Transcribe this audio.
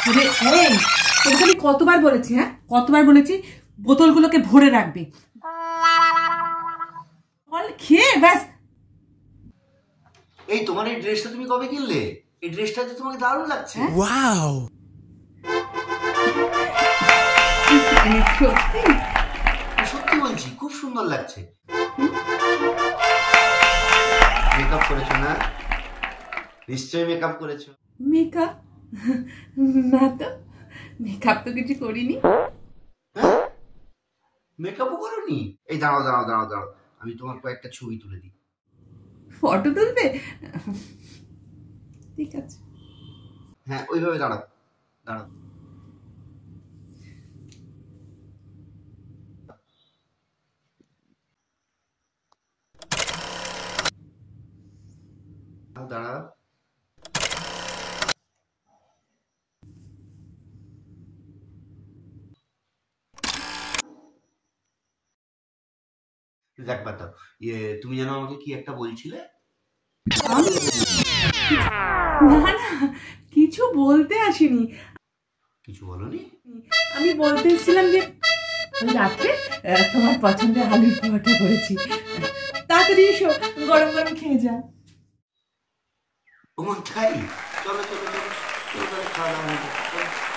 আরে এই তোমাকে আমি কতবার বলেছি, হ্যাঁ কতবার বলেছি বোতলগুলোকে ভরে রাখবে। ফল খেয়ে ব্যাস। এই তোমার এই ড্রেসটা তুমি কবে কিনলে? এই ড্রেসটা তো তোমাকে দারুণ লাগছে। ওয়াও, সত্যি বলছি খুব সুন্দর লাগছে। মেকআপ করেছো না? নিশ্চয়ই মেকআপ করেছো। মেকআপ না তো, মেকআপ তো কিছু করিনি। হ্যাঁ, মেকআপও করোনি? এই দাঁড়াও দাঁড়াও দাঁড়াও দাঁড়াও, আমি তোমার কয়েকটা ছবি তুলে দিই। ফটো তুলবে? ঠিক আছে। হ্যাঁ ওইভাবে দাঁড়াও দাঁড়াও। দাঁড়াও, দেখ বাতাও। তুমি যেন আমাকে কি একটা বলছিলে? না না, কিছু বলতে আসিনি। কিছু বলনি? আমি বলতে এসেছিলাম যে রাত্রে তোমার পছন্দের আলুর পরোটা করেছি, তাড়াতাড়ি এসো, গরম গরম খেয়ে যা। ও তাই? চলো চলো চলো চলো, তাহলে খাওয়া দাওয়া হয়ে যাবে।